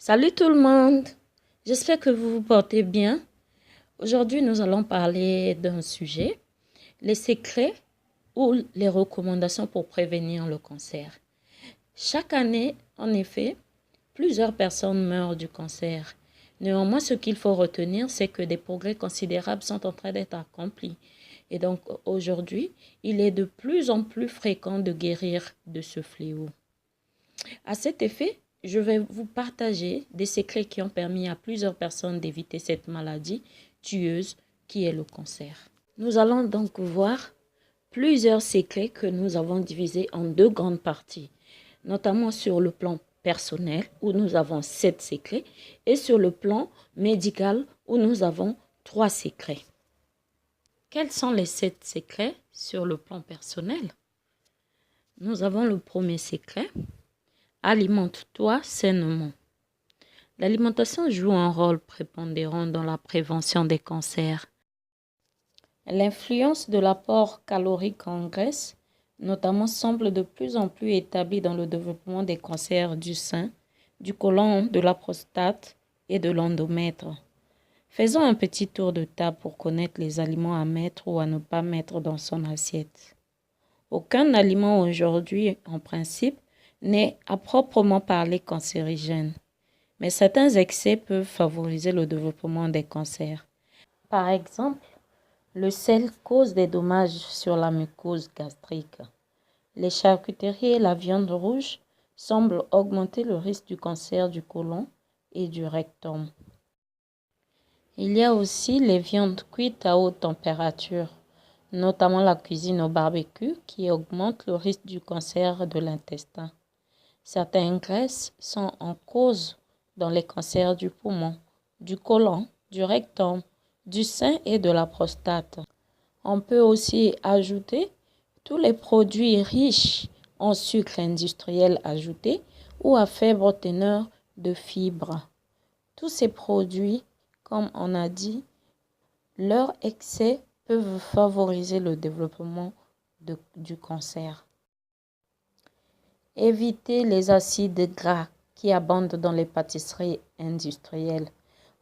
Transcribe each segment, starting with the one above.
Salut tout le monde, j'espère que vous vous portez bien. Aujourd'hui, nous allons parler d'un sujet, les secrets ou les recommandations pour prévenir le cancer. Chaque année, en effet, plusieurs personnes meurent du cancer. Néanmoins, ce qu'il faut retenir, c'est que des progrès considérables sont en train d'être accomplis. Et donc, aujourd'hui, il est de plus en plus fréquent de guérir de ce fléau. À cet effet, je vais vous partager des secrets qui ont permis à plusieurs personnes d'éviter cette maladie tueuse qui est le cancer. Nous allons donc voir plusieurs secrets que nous avons divisés en deux grandes parties, notamment sur le plan personnel où nous avons 7 secrets et sur le plan médical où nous avons 3 secrets. Quels sont les 7 secrets sur le plan personnel? Nous avons le premier secret. Alimente-toi sainement. L'alimentation joue un rôle prépondérant dans la prévention des cancers. L'influence de l'apport calorique en graisse, notamment, semble de plus en plus établie dans le développement des cancers du sein, du côlon, de la prostate et de l'endomètre. Faisons un petit tour de table pour connaître les aliments à mettre ou à ne pas mettre dans son assiette. Aucun aliment aujourd'hui, en principe, n'est à proprement parler cancérigène, mais certains excès peuvent favoriser le développement des cancers. Par exemple, le sel cause des dommages sur la mucose gastrique. Les charcuteries et la viande rouge semblent augmenter le risque du cancer du côlon et du rectum. Il y a aussi les viandes cuites à haute température, notamment la cuisine au barbecue, qui augmente le risque du cancer de l'intestin. Certaines graisses sont en cause dans les cancers du poumon, du côlon, du rectum, du sein et de la prostate. On peut aussi ajouter tous les produits riches en sucre industriel ajouté ou à faible teneur de fibres. Tous ces produits, comme on a dit, leur excès peuvent favoriser le développement du cancer. Évitez les acides gras qui abondent dans les pâtisseries industrielles.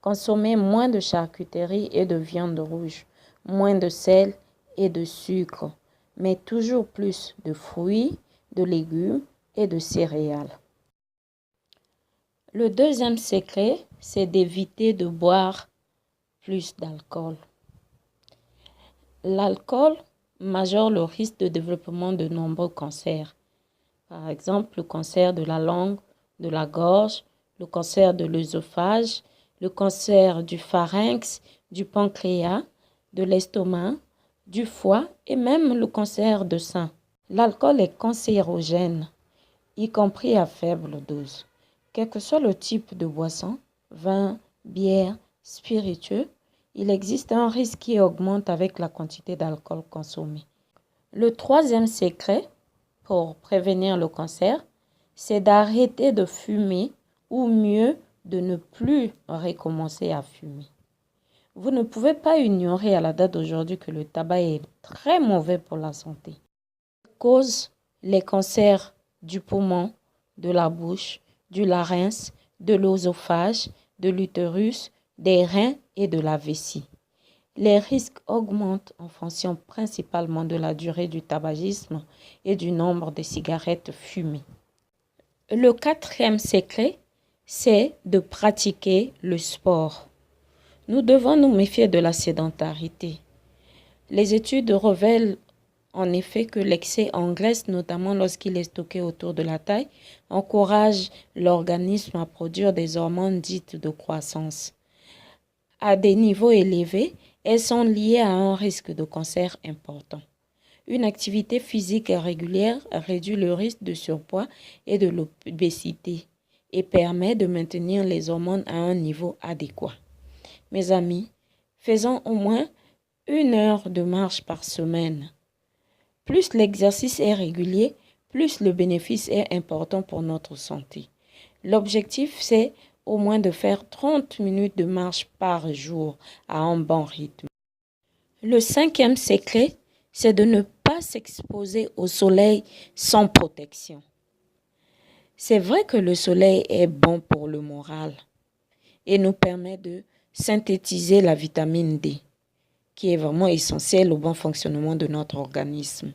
Consommez moins de charcuterie et de viande rouge, moins de sel et de sucre, mais toujours plus de fruits, de légumes et de céréales. Le deuxième secret, c'est d'éviter de boire plus d'alcool. L'alcool majeure le risque de développement de nombreux cancers. Par exemple, le cancer de la langue, de la gorge, le cancer de l'œsophage, le cancer du pharynx, du pancréas, de l'estomac, du foie et même le cancer de sein. L'alcool est cancérogène, y compris à faible dose. Quel que soit le type de boisson, vin, bière, spiritueux, il existe un risque qui augmente avec la quantité d'alcool consommée. Le troisième secret pour prévenir le cancer, c'est d'arrêter de fumer ou mieux de ne plus recommencer à fumer. Vous ne pouvez pas ignorer à la date d'aujourd'hui que le tabac est très mauvais pour la santé. Il cause les cancers du poumon, de la bouche, du larynx, de l'œsophage, de l'utérus, des reins et de la vessie. Les risques augmentent en fonction principalement de la durée du tabagisme et du nombre de cigarettes fumées. Le quatrième secret, c'est de pratiquer le sport. Nous devons nous méfier de la sédentarité. Les études révèlent en effet que l'excès en graisse, notamment lorsqu'il est stocké autour de la taille, encourage l'organisme à produire des hormones dites de croissance. À des niveaux élevés, elles sont liées à un risque de cancer important. Une activité physique régulière réduit le risque de surpoids et de l'obésité et permet de maintenir les hormones à un niveau adéquat. Mes amis, faisons au moins 1 heure de marche par semaine. Plus l'exercice est régulier, plus le bénéfice est important pour notre santé. L'objectif, c'est au moins de faire 30 minutes de marche par jour à un bon rythme. Le cinquième secret, c'est de ne pas s'exposer au soleil sans protection. C'est vrai que le soleil est bon pour le moral et nous permet de synthétiser la vitamine D, qui est vraiment essentielle au bon fonctionnement de notre organisme.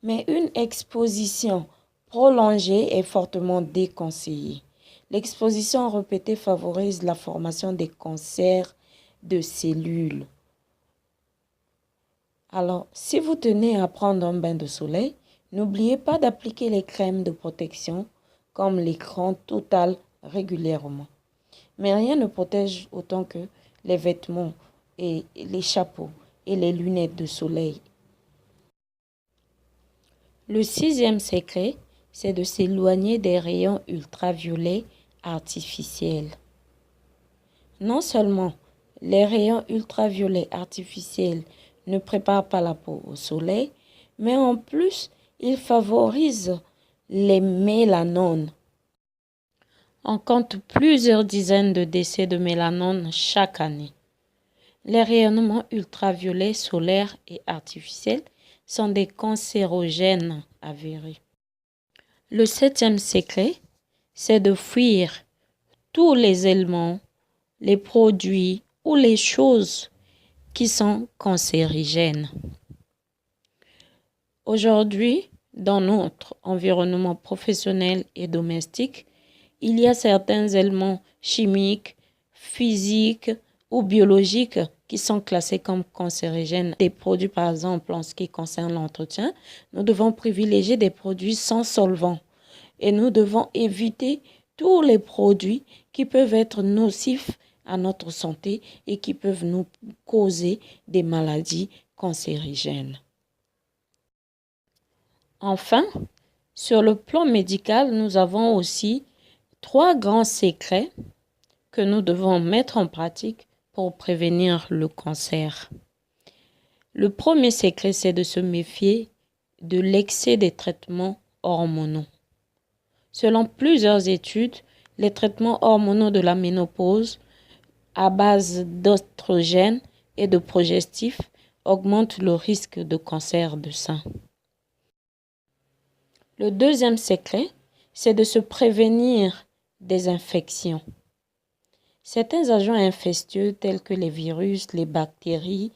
Mais une exposition prolongée est fortement déconseillée. L'exposition répétée favorise la formation des cancers de cellules. Alors, si vous tenez à prendre un bain de soleil, n'oubliez pas d'appliquer les crèmes de protection comme l'écran total régulièrement. Mais rien ne protège autant que les vêtements et les chapeaux et les lunettes de soleil. Le 6e secret, c'est de s'éloigner des rayons ultraviolets artificiels. Non seulement les rayons ultraviolets artificiels ne préparent pas la peau au soleil, mais en plus, ils favorisent les mélanones. On compte plusieurs dizaines de décès de mélanone chaque année. Les rayonnements ultraviolets solaires et artificiels sont des cancérogènes avérés. Le 7e secret, c'est de fuir tous les éléments, les produits ou les choses qui sont cancérigènes. Aujourd'hui, dans notre environnement professionnel et domestique, il y a certains éléments chimiques, physiques ou biologiques qui sont classés comme cancérigènes. Des produits, par exemple, en ce qui concerne l'entretien, nous devons privilégier des produits sans solvant et nous devons éviter tous les produits qui peuvent être nocifs à notre santé et qui peuvent nous causer des maladies cancérigènes. Enfin, sur le plan médical, nous avons aussi 3 grands secrets que nous devons mettre en pratique pour prévenir le cancer. Le premier secret, c'est de se méfier de l'excès des traitements hormonaux. Selon plusieurs études, les traitements hormonaux de la ménopause à base d'oestrogènes et de progestifs augmentent le risque de cancer du sein. Le deuxième secret, c'est de se prévenir des infections. Certains agents infectieux tels que les virus, les bactéries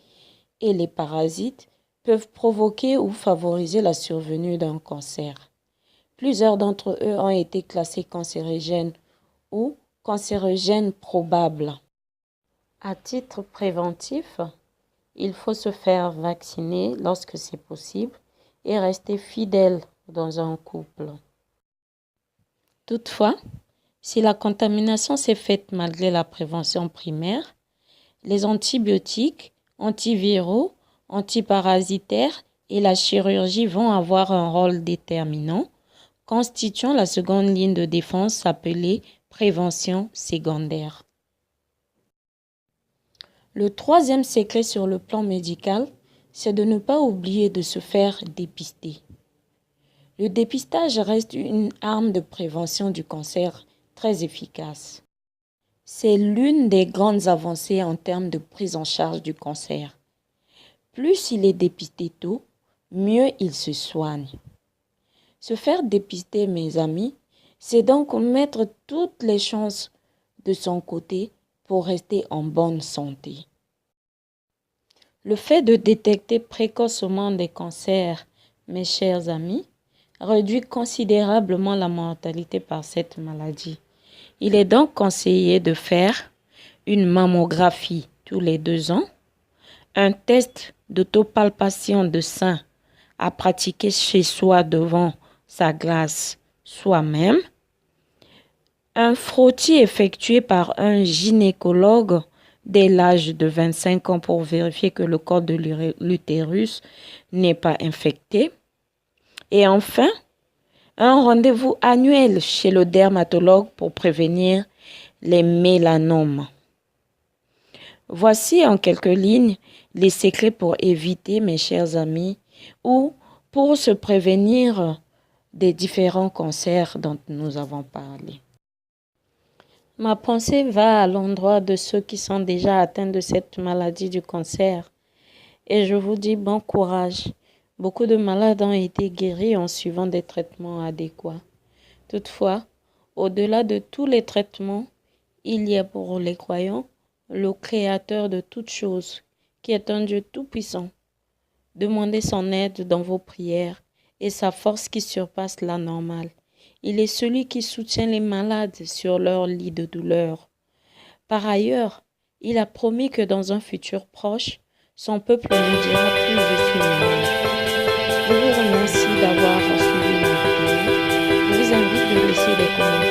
et les parasites peuvent provoquer ou favoriser la survenue d'un cancer. Plusieurs d'entre eux ont été classés cancérigènes ou cancérogènes probables. À titre préventif, il faut se faire vacciner lorsque c'est possible et rester fidèle dans un couple. Toutefois, si la contamination s'est faite malgré la prévention primaire, les antibiotiques, antiviraux, antiparasitaires et la chirurgie vont avoir un rôle déterminant, constituant la seconde ligne de défense appelée prévention secondaire. Le troisième secret sur le plan médical, c'est de ne pas oublier de se faire dépister. Le dépistage reste une arme de prévention du cancer très efficace. C'est l'une des grandes avancées en termes de prise en charge du cancer. Plus il est dépisté tôt, mieux il se soigne. Se faire dépister, mes amis, c'est donc mettre toutes les chances de son côté pour rester en bonne santé. Le fait de détecter précocement des cancers, mes chers amis, réduit considérablement la mortalité par cette maladie. Il est donc conseillé de faire une mammographie tous les 2 ans, un test d'autopalpation de sein à pratiquer chez soi devant sa glace soi-même, un frottis effectué par un gynécologue dès l'âge de 25 ans pour vérifier que le col de l'utérus n'est pas infecté, et enfin, un rendez-vous annuel chez le dermatologue pour prévenir les mélanomes. Voici en quelques lignes les secrets pour éviter, mes chers amis, ou pour se prévenir des différents cancers dont nous avons parlé. Ma pensée va à l'endroit de ceux qui sont déjà atteints de cette maladie du cancer et je vous dis bon courage. Beaucoup de malades ont été guéris en suivant des traitements adéquats. Toutefois, Au-delà de tous les traitements, il y a pour les croyants le Créateur de toutes choses, qui est un Dieu tout-puissant. Demandez son aide dans vos prières et sa force qui surpasse la normale. Il est celui qui soutient les malades sur leur lit de douleur. Par ailleurs, il a promis que dans un futur proche, son peuple ne dira plus «Je suis malade». Je vous remercie d'avoir suivi ma vidéo. Je vous invite de laisser des commentaires